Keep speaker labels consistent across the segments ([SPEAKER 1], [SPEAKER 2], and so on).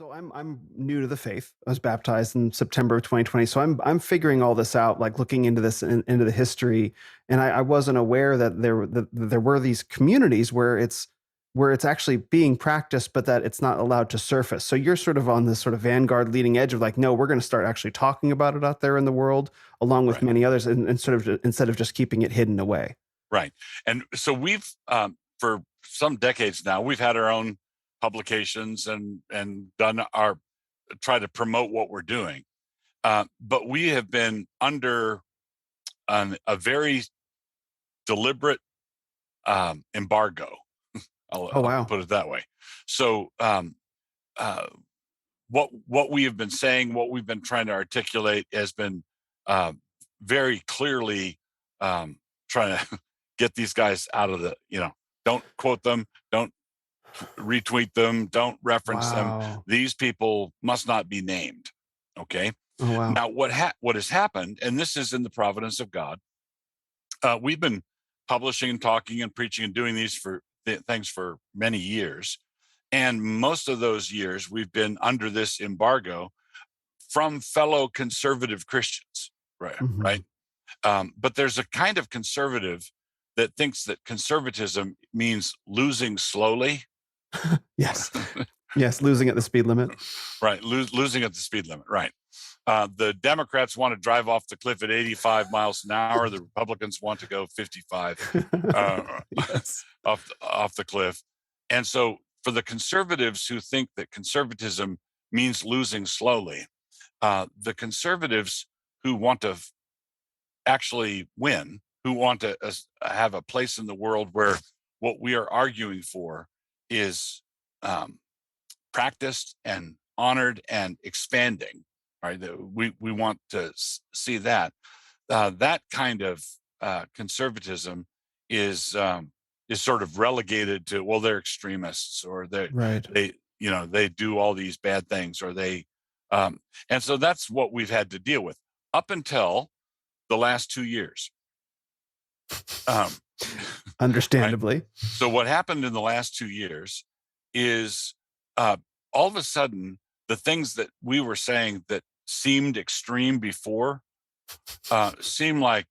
[SPEAKER 1] So I'm new to the faith. I was baptized in September of 2020. So I'm figuring all this out, like looking into this into the history, and I wasn't aware that there were these communities where it's actually being practiced, but that it's not allowed to surface. So you're sort of on this sort of vanguard leading edge of like, no, we're going to start actually talking about it out there in the world, along with
[SPEAKER 2] Right,
[SPEAKER 1] many others, and sort of instead of just keeping it hidden away.
[SPEAKER 2] right. And so we've for some decades now, we've had our own publications and done our try to promote what we're doing. But we have been under a very deliberate embargo.
[SPEAKER 1] Oh
[SPEAKER 2] I'll
[SPEAKER 1] wow.
[SPEAKER 2] put it that way. So uh, what we have been saying, what we've been trying to articulate, has been uh, very clearly trying to get these guys out of the. Don't quote them, don't retweet them, don't reference them.
[SPEAKER 1] Wow.
[SPEAKER 2] These people must not be named. Okay.
[SPEAKER 1] Oh wow.
[SPEAKER 2] Now, what has happened, and this is in the providence of God. We've been publishing and talking and preaching and doing these things for many years, and most of those years we've been under this embargo from fellow conservative Christians, right?
[SPEAKER 1] Hmm.
[SPEAKER 2] Right. But there's a kind of conservative that thinks that conservatism means losing slowly.
[SPEAKER 1] Yes. Yes. Losing at the speed limit.
[SPEAKER 2] Right, losing at the speed limit. Right. The Democrats want to drive off the cliff at 85 miles an hour. The Republicans want to go 55
[SPEAKER 1] Yes.
[SPEAKER 2] off the cliff. And so, for the conservatives who think that conservatism means losing slowly, the conservatives who want to actually win, who want to have a place in the world where what we are arguing for is practiced and honored and expanding. Right, we want to see that that kind of conservatism is sort of relegated to, well, they're extremists, or
[SPEAKER 1] Right.
[SPEAKER 2] they do all these bad things, or um, and so that's what we've had to deal with up until the last 2 years. Um, right.
[SPEAKER 1] Understandably.
[SPEAKER 2] So what happened in the last 2 years is uh, all of a sudden the things that we were saying that seemed extreme before seem like,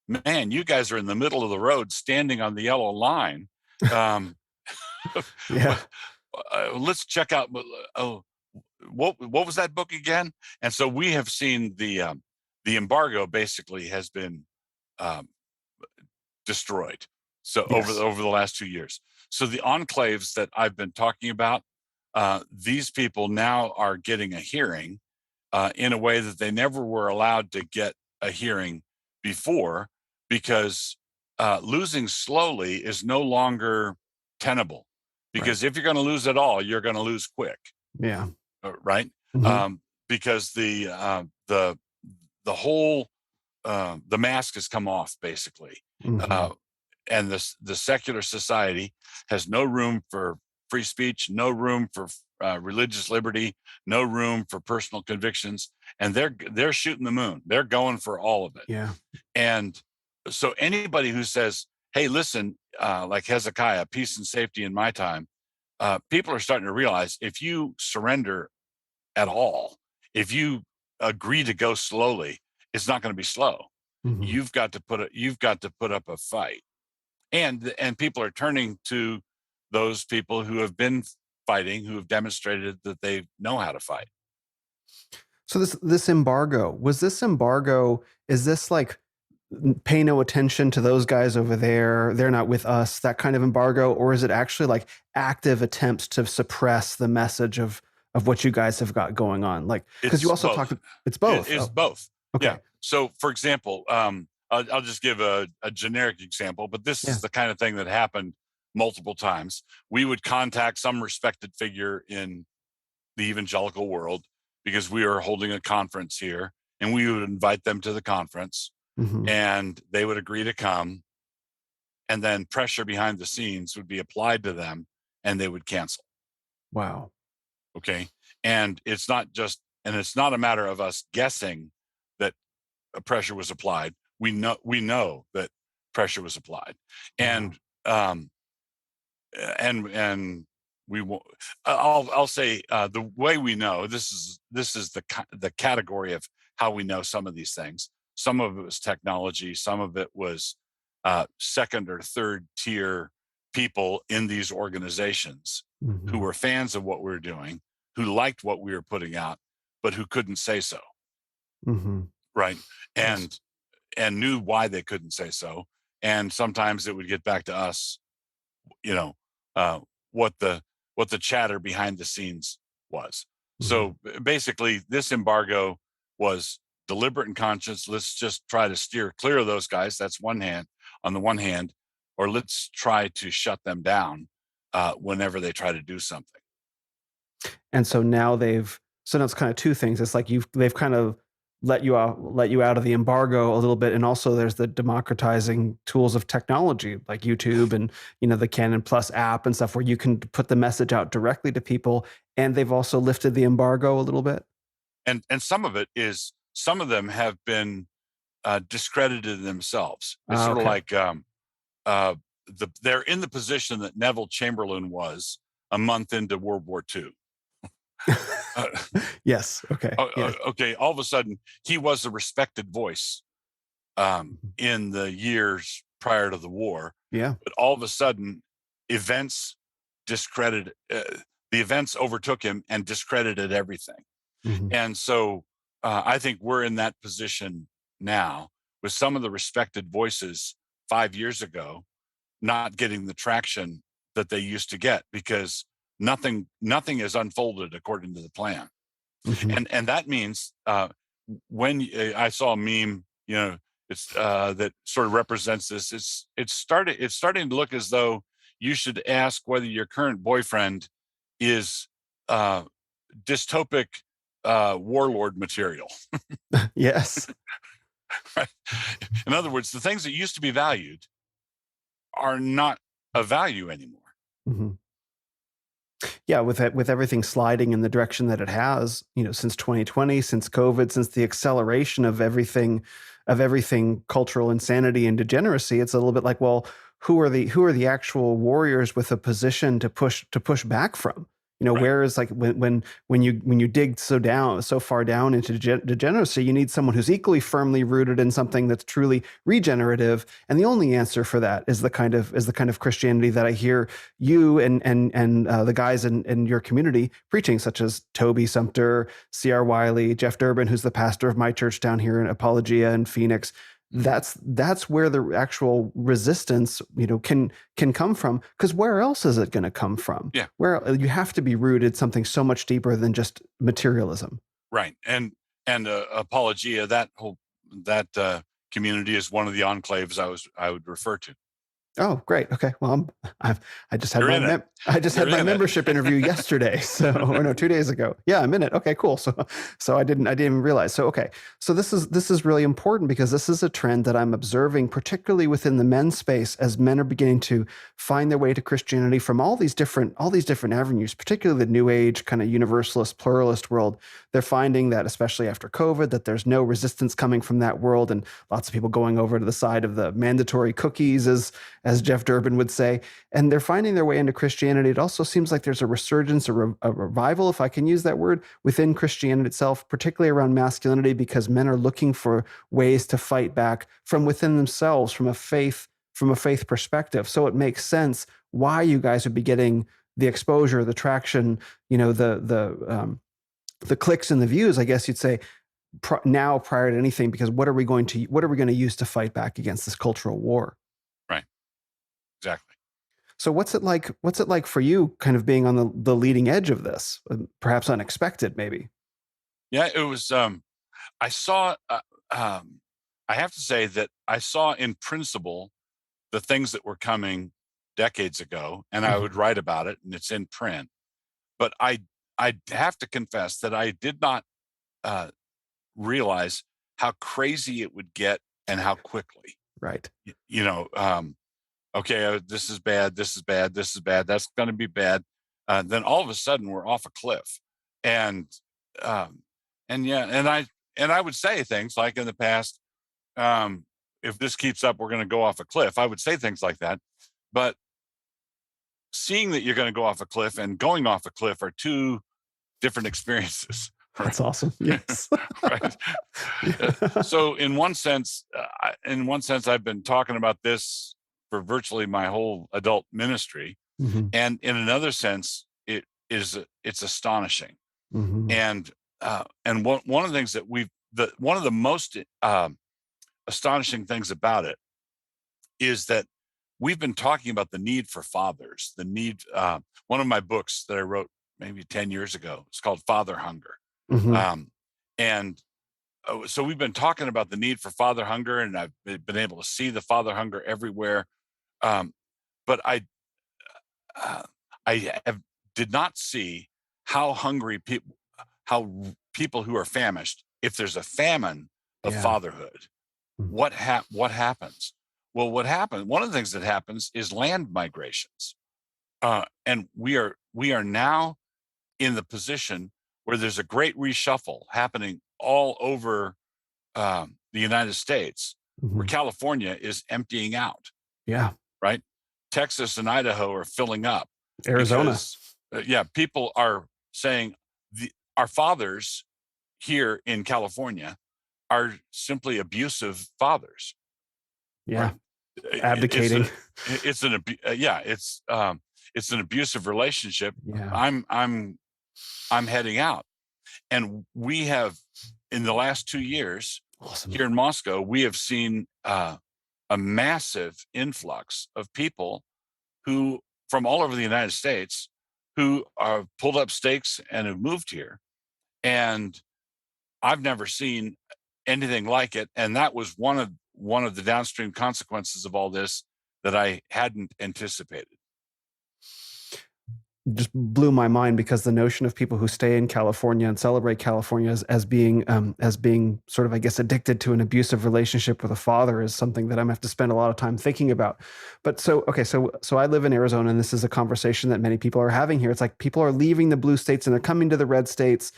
[SPEAKER 2] man, you guys are in the middle of the road, standing on the yellow line. Um,
[SPEAKER 1] Yeah.
[SPEAKER 2] let's check out. Oh, what was that book again? And so we have seen the embargo basically has been um, destroyed. So
[SPEAKER 1] Yes.
[SPEAKER 2] over the last 2 years. So the enclaves that I've been talking about, these people now are getting a hearing in a way that they never were allowed to get a hearing before, because losing slowly is no longer tenable.
[SPEAKER 1] Right.
[SPEAKER 2] Because if you're going to lose at all, you're going to lose quick,
[SPEAKER 1] Yeah.
[SPEAKER 2] right?
[SPEAKER 1] Hmm.
[SPEAKER 2] Because the whole the mask has come off basically,
[SPEAKER 1] Hmm.
[SPEAKER 2] uh, and the secular society has no room for free speech, no room for religious liberty, no room for personal convictions, and they're shooting the moon. They're going for all of it.
[SPEAKER 1] Yeah.
[SPEAKER 2] And so anybody who says, "Hey, listen," like Hezekiah, peace and safety in my time, people are starting to realize if you surrender at all, if you agree to go slowly, it's not going to be slow.
[SPEAKER 1] Hmm.
[SPEAKER 2] You've got to put up a fight, and people are turning to those people who have been fighting, who have demonstrated that they know how to fight.
[SPEAKER 1] So this embargo, was this embargo, is this like pay no attention to those guys over there, they're not with us, that kind of embargo, or is it actually like active attempts to suppress the message of what you guys have got going on? Like, because you
[SPEAKER 2] It's
[SPEAKER 1] also
[SPEAKER 2] both.
[SPEAKER 1] talked, it's
[SPEAKER 2] It
[SPEAKER 1] both.
[SPEAKER 2] is
[SPEAKER 1] Oh,
[SPEAKER 2] both. Yeah.
[SPEAKER 1] okay.
[SPEAKER 2] So, for example, I'll just give a generic example, but this
[SPEAKER 1] Yeah.
[SPEAKER 2] is the kind of thing that happened multiple times. We would contact some respected figure in the evangelical world because we are holding a conference here, and we would invite them to the conference,
[SPEAKER 1] Hmm.
[SPEAKER 2] and they would agree to come, and then pressure behind the scenes would be applied to them, and they would cancel.
[SPEAKER 1] Wow.
[SPEAKER 2] Okay. And it's not a matter of us guessing that a pressure was applied. We know that pressure was applied.
[SPEAKER 1] Wow.
[SPEAKER 2] And um and we won't. I'll say the way we know this is the category of how we know some of these things. Some of it was technology. Some of it was second or third tier people in these organizations who
[SPEAKER 1] Hmm.
[SPEAKER 2] were fans of what we were doing, who liked what we were putting out, but who couldn't say so,
[SPEAKER 1] Hmm.
[SPEAKER 2] right?
[SPEAKER 1] Yes.
[SPEAKER 2] And knew why they couldn't say so. And sometimes it would get back to us, you know, uh, what the chatter behind the scenes was.
[SPEAKER 1] Hmm.
[SPEAKER 2] So basically, this embargo was deliberate and conscious. Let's just try to steer clear of those guys. That's one hand on the one hand, or let's try to shut them down whenever they try to do something.
[SPEAKER 1] And so now it's kind of two things. It's like they've kind of let you out of the embargo a little bit, and also there's the democratizing tools of technology like YouTube and the Canon Plus app and stuff where you can put the message out directly to people, and they've also lifted the embargo a little bit.
[SPEAKER 2] And some of it is some of them have been discredited themselves. It's
[SPEAKER 1] Ah,
[SPEAKER 2] sort of
[SPEAKER 1] okay.
[SPEAKER 2] like they're in the position that Neville Chamberlain was a month into World War II. Uh,
[SPEAKER 1] Yes. Okay. Yes.
[SPEAKER 2] okay, all of a sudden he was a respected voice
[SPEAKER 1] Mhm.
[SPEAKER 2] in the years prior to the war,
[SPEAKER 1] Yeah.
[SPEAKER 2] but all of a sudden events discredited the events overtook him and discredited everything.
[SPEAKER 1] Hmm.
[SPEAKER 2] And so I think we're in that position now with some of the respected voices 5 years ago not getting the traction that they used to get because nothing is unfolded according to the plan.
[SPEAKER 1] Hmm.
[SPEAKER 2] And that means when I saw a meme, it's that sort of represents this. It's starting to look as though you should ask whether your current boyfriend is uh, dystopic warlord material.
[SPEAKER 1] Yes.
[SPEAKER 2] Right? In other words, the things that used to be valued are not of value anymore.
[SPEAKER 1] Hmm. Yeah, with everything sliding in the direction that it has, since 2020, since COVID, since the acceleration of everything cultural insanity and degeneracy, it's a little bit like, well, who are the actual warriors with a position to push back from?
[SPEAKER 2] Right.
[SPEAKER 1] Where is like when you dig so far down into degeneracy, you need someone who's equally firmly rooted in something that's truly regenerative. And the only answer for that is the kind of Christianity that I hear you and the guys in your community preaching, such as Toby Sumter, C.R. Wiley, Jeff Durbin, who's the pastor of my church down here in Apologia in Phoenix.
[SPEAKER 2] Mhm.
[SPEAKER 1] That's where the actual resistance, can come from. Because where else is it going to come from?
[SPEAKER 2] Yeah.
[SPEAKER 1] Where you have to be rooted something so much deeper than just materialism.
[SPEAKER 2] Right. And Apologia, that community is one of the enclaves I would refer to.
[SPEAKER 1] Oh, great. Okay. Well, I've, I just had
[SPEAKER 2] You're
[SPEAKER 1] my
[SPEAKER 2] in it.
[SPEAKER 1] I just
[SPEAKER 2] You're
[SPEAKER 1] had my
[SPEAKER 2] in it.
[SPEAKER 1] membership interview yesterday. So, or no, 2 days ago. Yeah, I'm in it. Okay, cool. So I didn't even realize. So, okay. So this is really important because this is a trend that I'm observing, particularly within the men's space, as men are beginning to find their way to Christianity from all these different avenues, particularly the New Age kind of universalist, pluralist world. They're finding that, especially after COVID, that there's no resistance coming from that world, and lots of people going over to the side of the mandatory cookies, as Jeff Durbin would say, and they're finding their way into Christianity. It also seems like there's a resurgence, a revival, if I can use that word, within Christianity itself, particularly around masculinity, because men are looking for ways to fight back from within themselves, from a faith perspective. So it makes sense why you guys would be getting the exposure, the traction, the clicks and the views, I guess you'd say, now prior to anything, because what are we going to use to fight back against this cultural war?
[SPEAKER 2] Right. Exactly.
[SPEAKER 1] So what's it like for you kind of being on the leading edge of this? Perhaps unexpected, maybe.
[SPEAKER 2] Yeah. It was. I saw. Um, I have to say that I saw in principle the things that were coming decades ago, and I would
[SPEAKER 1] Mhm.
[SPEAKER 2] write about it, and it's in print. But I have to confess that I did not uh, realize how crazy it would get and how quickly.
[SPEAKER 1] Right.
[SPEAKER 2] Y- You know, okay, this is bad, this is bad, this is bad, that's going to be bad. Then all of a sudden we're off a cliff, and um, yeah, and I would say things like in the past, um, if this keeps up, we're going to go off a cliff. I would say things like that, but seeing that you're going to go off a cliff and going off a cliff are two different experiences.
[SPEAKER 1] That's awesome. Yes.
[SPEAKER 2] Right.
[SPEAKER 1] Yeah.
[SPEAKER 2] So in one sense, I've been talking about this for virtually my whole adult ministry,
[SPEAKER 1] Mhm.
[SPEAKER 2] and in another sense, it's astonishing.
[SPEAKER 1] Mhm.
[SPEAKER 2] And one of the things that one of the most astonishing things about it is that we've been talking about the need for fathers. The need. One of my books that I wrote maybe 10 years ago is called Father Hunger,
[SPEAKER 1] Mhm.
[SPEAKER 2] and so we've been talking about the need for father hunger, and I've been able to see the father hunger everywhere. Um, but uh, I have, did not see how hungry people, people who are famished, if there's a famine of
[SPEAKER 1] Yeah.
[SPEAKER 2] fatherhood,
[SPEAKER 1] Mm.
[SPEAKER 2] what happens? Well, what happens? One of the things that happens is land migrations, and we are now in the position where there's a great reshuffle happening all over the United States, where
[SPEAKER 1] Mhm.
[SPEAKER 2] California is emptying out,
[SPEAKER 1] Yeah.
[SPEAKER 2] right? Texas and Idaho are filling up
[SPEAKER 1] Arizona.
[SPEAKER 2] because, yeah, people are saying our fathers here in California are simply abusive fathers,
[SPEAKER 1] Yeah.
[SPEAKER 2] right? It's
[SPEAKER 1] Abdicating.
[SPEAKER 2] yeah, it's an abusive relationship.
[SPEAKER 1] Yeah.
[SPEAKER 2] I'm heading out, and we have in the last 2 years
[SPEAKER 1] Awesome.
[SPEAKER 2] here in Moscow, we have seen a massive influx of people who from all over the United States who are pulled up stakes and have moved here. And I've never seen anything like it. And that was one of the downstream consequences of all this that I hadn't anticipated.
[SPEAKER 1] Just blew my mind because the notion of people who stay in California and celebrate California as being sort of, I guess, addicted to an abusive relationship with a father is something that I'm gonna have to spend a lot of time thinking about. But so okay, so I live in Arizona, and this is a conversation that many people are having here. It's like people are leaving the blue states and they're coming to the red states.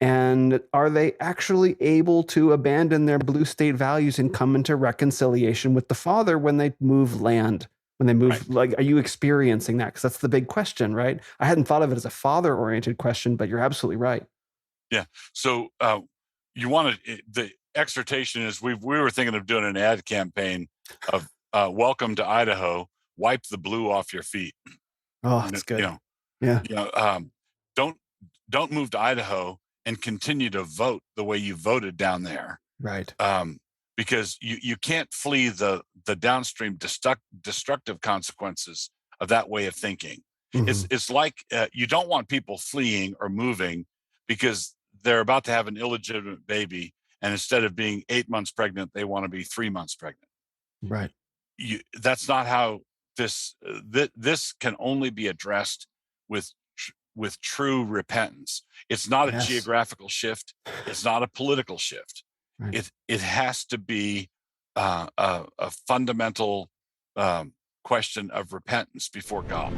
[SPEAKER 1] And are they actually able to abandon their blue state values and come into reconciliation with the father when they move land? When they
[SPEAKER 2] Right.
[SPEAKER 1] move, like, are you experiencing that? Because that's the big question, right? I hadn't thought of it as a father oriented question, but you're absolutely right.
[SPEAKER 2] Yeah. So you wanted the exhortation is we were thinking of doing an ad campaign of welcome to Idaho, wipe the blue off your feet.
[SPEAKER 1] Oh,
[SPEAKER 2] You know,
[SPEAKER 1] it's good. Yeah.
[SPEAKER 2] you know, don't move to Idaho and continue to vote the way you voted down there,
[SPEAKER 1] Right.
[SPEAKER 2] um, because you can't flee the downstream destructive consequences of that way of thinking.
[SPEAKER 1] Hmm.
[SPEAKER 2] It's like you don't want people fleeing or moving because they're about to have an illegitimate baby, and instead of being 8 months pregnant, they want to be 3 months pregnant.
[SPEAKER 1] Right.
[SPEAKER 2] That's not how this can only be addressed with with true repentance. It's not a
[SPEAKER 1] Yes.
[SPEAKER 2] geographical shift. It's not a political shift.
[SPEAKER 1] Right.
[SPEAKER 2] It has to be a fundamental question of repentance before God.